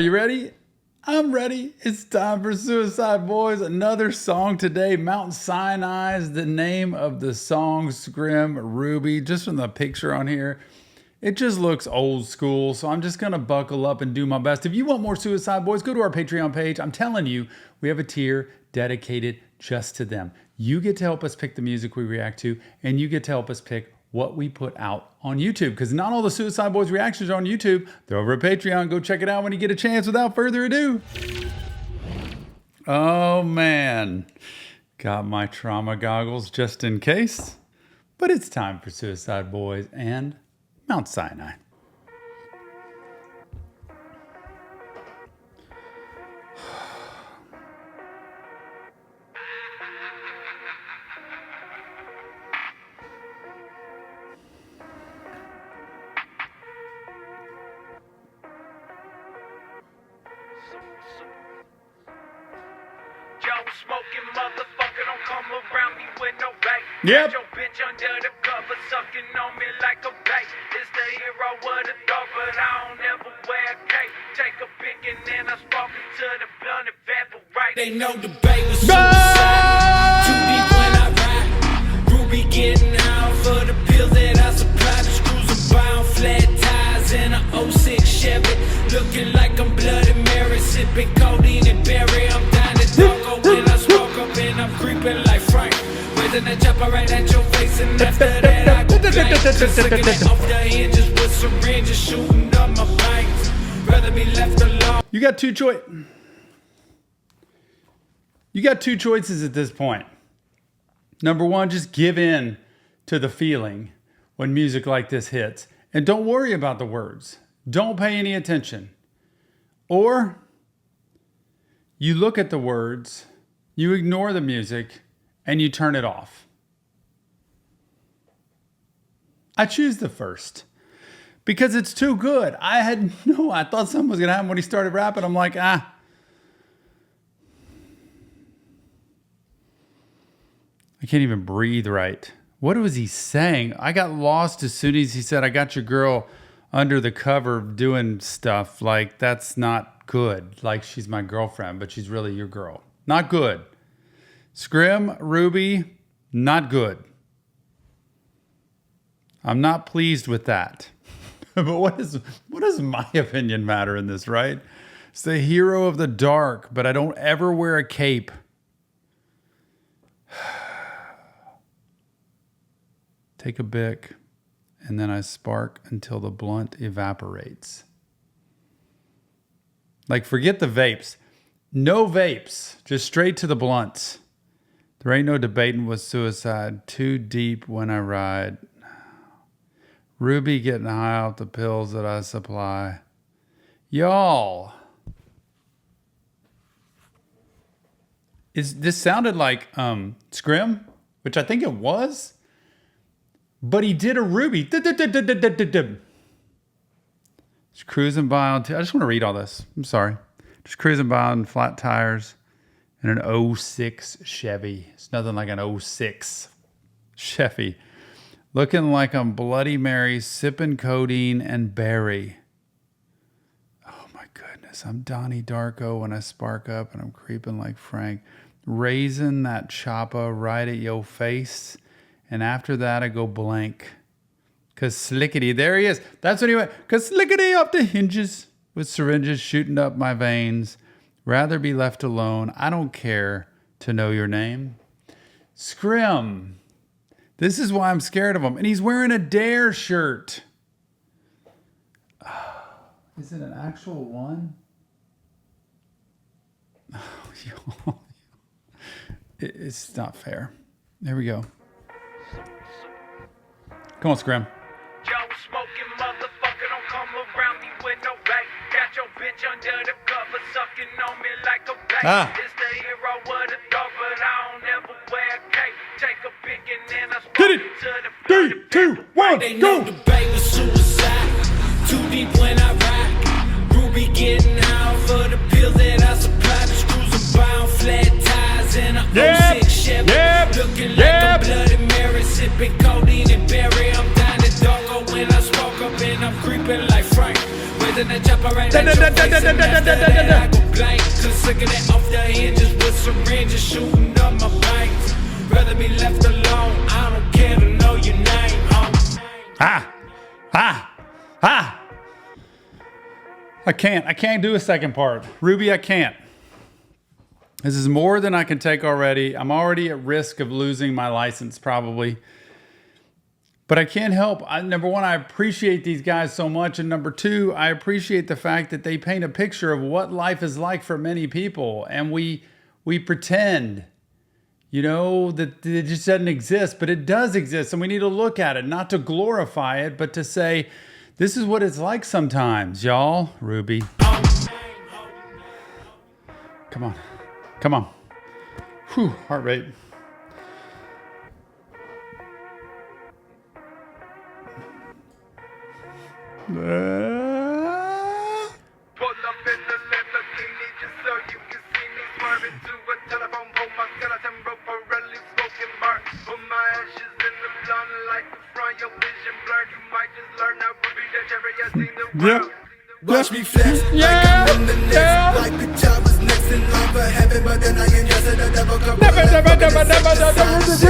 you ready? I'm ready. It's time for Suicide Boys. Another song today. Mount Sinai is the name of the song. Scrim, Ruby. Just from the picture on here, it just looks old school. So I'm just going to buckle up and do my best. If you want more Suicide Boys, go to our Patreon page. I'm telling you, we have a tier dedicated just to them. You get to help us pick the music we react to, and you get to help us pick what we put out on YouTube, because not all the Suicide Boys reactions are on YouTube. They're over at Patreon. Go check it out when you get a chance. Without further ado, oh man, got my trauma goggles just in case, but it's time for Suicide Boys and Mount Sinai. Smoking motherfucker, don't come around me with no bait. Yep. Got your bitch under the cover, sucking on me like a bait. It's the hero of the dog, but I don't ever wear a cape. Take a pic and then I spark it to the blunt evaporate. They know the bait was suicide. Too deep when I ride. Ruby getting out for the pills that I supply. The screws are bound, flat tires in a 06 Chevy. Looking like I'm Bloody Mary, sipping codeine and berry. I'm down to doggo when I smoke up and I'm creeping like Frank. Raising the chopper right at your face, and after that I go blank. Just looking at off the hinges with syringes shooting up my veins. Rather be left alone. You got two choices at this point. Number one, just give in to the feeling when music like this hits, and don't worry about the words. Don't pay any attention. Or you look at the words, you ignore the music, and you turn it off. I choose the first because it's too good. I thought something was going to happen when he started rapping. I'm like, I can't even breathe right. What was he saying? I got lost as soon as he said, I got your girl under the cover doing stuff. Like, that's not good. Like, she's my girlfriend, but she's really your girl. Not good. Scrim, Ruby, not good. I'm not pleased with that. But what does my opinion matter in this, right? It's the hero of the dark, but I don't ever wear a cape. Take a Bic, and then I spark until the blunt evaporates. Like, forget the vapes. No vapes, just straight to the blunts. There ain't no debating with suicide. Too deep when I ride. Ruby getting high off the pills that I supply. Y'all. This sounded like Scrim, which I think it was. But he did a Ruby. Just cruising by on... I just want to read all this. I'm sorry. Just cruising by on flat tires in an 06 Chevy. It's nothing like an 06 Chevy. Looking like I'm Bloody Mary, sipping codeine and berry. Oh my goodness. I'm Donnie Darko when I spark up and I'm creeping like Frank. Raising that chopper right at your face. And after that, I go blank. Cause slickety, there he is. That's what he went. Cause slickety off the hinges with syringes shooting up my veins. Rather be left alone. I don't care to know your name. Scrim. This is why I'm scared of him. And he's wearing a Dare shirt. Is it an actual one? It's not fair. There we go. Come on, Scrim. Smoking motherfucker, don't come around me with no bait. Got your bitch under the cover, sucking on me like a bait. It's the hero of the dog, but I don't ever wear a cape. Take a pic and then I spark it to the 3, 2, 1, They know the bait was suicide. Too deep when I ride. Ruby getting out for the pills that I supply. The screws are bound, flat tires in a 06 Chevy. Looking like a Bloody Mary, sipping codeine and berry. I'm down to doggo when I smoke up and I'm creeping like Frank. in that chopper right at your face, and after that I go blank. Cause looking at off the hinges with syringes shooting up my veins. Rather be left alone, I don't care to know your name. I can't do a second part. Ruby, I can't. This is more than I can take already. I'm already at risk of losing my license probably. But I can't help. Number one, I appreciate these guys so much. And number two, I appreciate the fact that they paint a picture of what life is like for many people. And we pretend, that it just doesn't exist, but it does exist. And we need to look at it, not to glorify it, but to say, this is what it's like sometimes, y'all. Ruby. Come on. Whew, heart rate. Pull up in the Lamborghini just so you can see me swerving to a telephone pole. My skeleton rope really smoking bar. Put my ashes in the blunt like the front, your vision blurred. You might just learn how to be the cherry. I seen the world. Watch me flex like I'm in the next. Like the job was next in line for heaven, but then I ingested the devil. Never.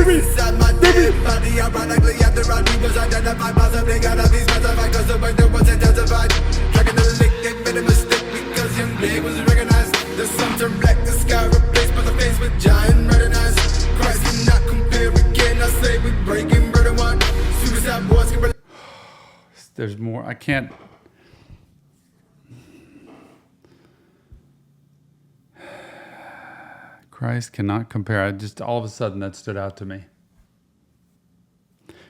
Inside my dead body, ironically after I was identified, possibly got to be specified, cause the way there was intensified. Dragging the lick, they made a mistake because young big was recognized. The sun turned black, the sky replaced by the face with giant red eyes. Christ cannot compare again, I say we breaking bread and wine. Suicide boys can relate. There's more. I can't. Christ cannot compare. All of a sudden that stood out to me.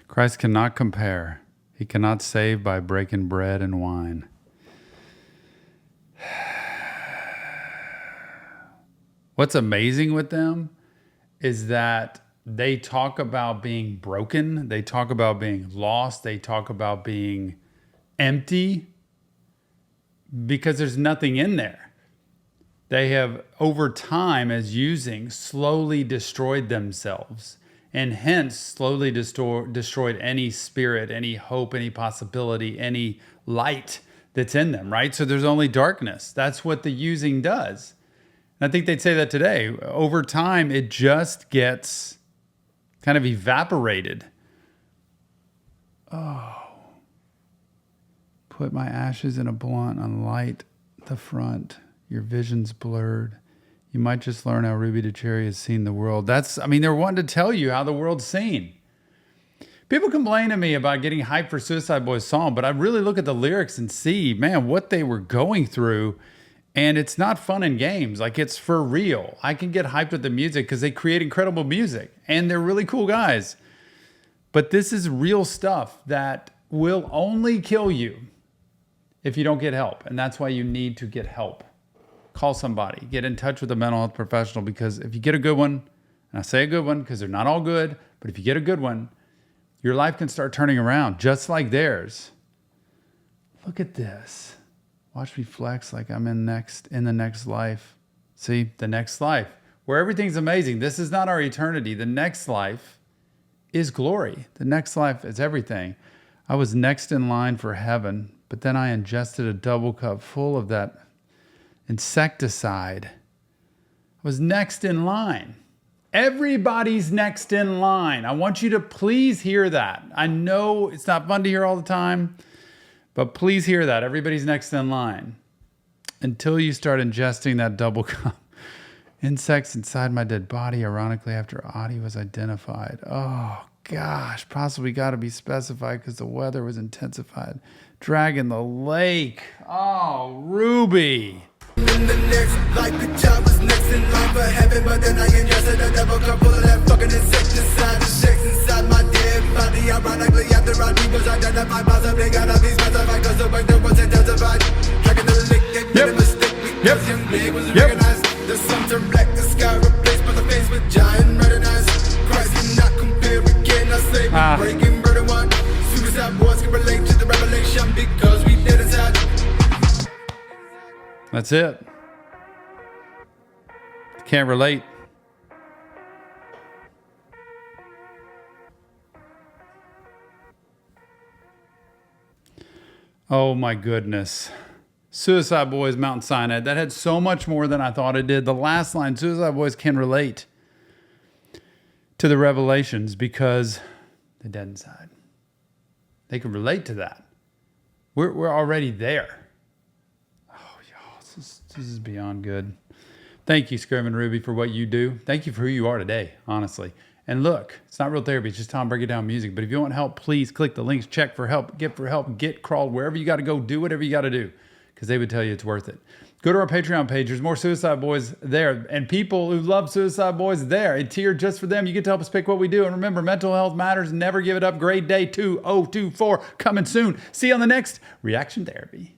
Christ cannot compare. He cannot save by breaking bread and wine. What's amazing with them is that they talk about being broken. They talk about being lost. They talk about being empty because there's nothing in there. They have, over time, as using, slowly destroyed themselves and hence slowly destroyed any spirit, any hope, any possibility, any light that's in them, right? So there's only darkness. That's what the using does. And I think they'd say that today. Over time, it just gets kind of evaporated. Oh. Put my ashes in a blunt and light the front. Your vision's blurred. You might just learn how Ruby DeCherry has seen the world. They're wanting to tell you how the world's seen. People complain to me about getting hyped for Suicideboys song, but I really look at the lyrics and see, man, what they were going through. And it's not fun and games. Like, it's for real. I can get hyped with the music because they create incredible music and they're really cool guys. But this is real stuff that will only kill you if you don't get help. And that's why you need to get help. Call somebody, get in touch with a mental health professional, because if you get a good one, and I say a good one because they're not all good, but if you get a good one, your life can start turning around just like theirs. Look at this. Watch me flex like I'm in the next life. See, the next life where everything's amazing. This is not our eternity. The next life is glory. The next life is everything. I was next in line for heaven, but then I ingested a double cup full of that insecticide. I was next in line. Everybody's next in line. I want you to please hear that. I know it's not fun to hear all the time, but please hear that. Everybody's next in line. Until you start ingesting that double cup. Insects inside my dead body, ironically, after Audie was identified. Oh, gosh. Possibly got to be specified because the weather was intensified. Dragging the lake. Oh, Ruby. In the next, like the job was next in line for heaven, but then I ingested a devil cup full of that fucking insecticide. The shakes inside my dead body, ironically after I was identified, possibly gotta be specified, cause the weather was intensified. Dragging the lick, they made a mistake because young big was recognized. The sun turned black, the sky replaced by the face with giant red eyes. Christ cannot compare again, I say we breaking bread and wine. Suicide boys can relate to the revelation because we did inside. That's it. Can't relate. Oh my goodness. Suicide Boys, Mount Sinai. That had so much more than I thought it did. The last line, Suicide Boys can relate to the revelations because they're dead inside. They can relate to that. We're already there. Oh, y'all, this is beyond good. Thank you, Scrim and Ruby, for what you do. Thank you for who you are today, honestly. And look, it's not real therapy. It's just Tom Break It Down music. But if you want help, please click the links, check for help, get crawled, wherever you got to go, do whatever you got to do, because they would tell you it's worth it. Go to our Patreon page. There's more Suicide Boys there. And people who love Suicide Boys there. A tier just for them. You get to help us pick what we do. And remember, mental health matters. Never give it up. Grade Day 2024 coming soon. See you on the next Reaction Therapy.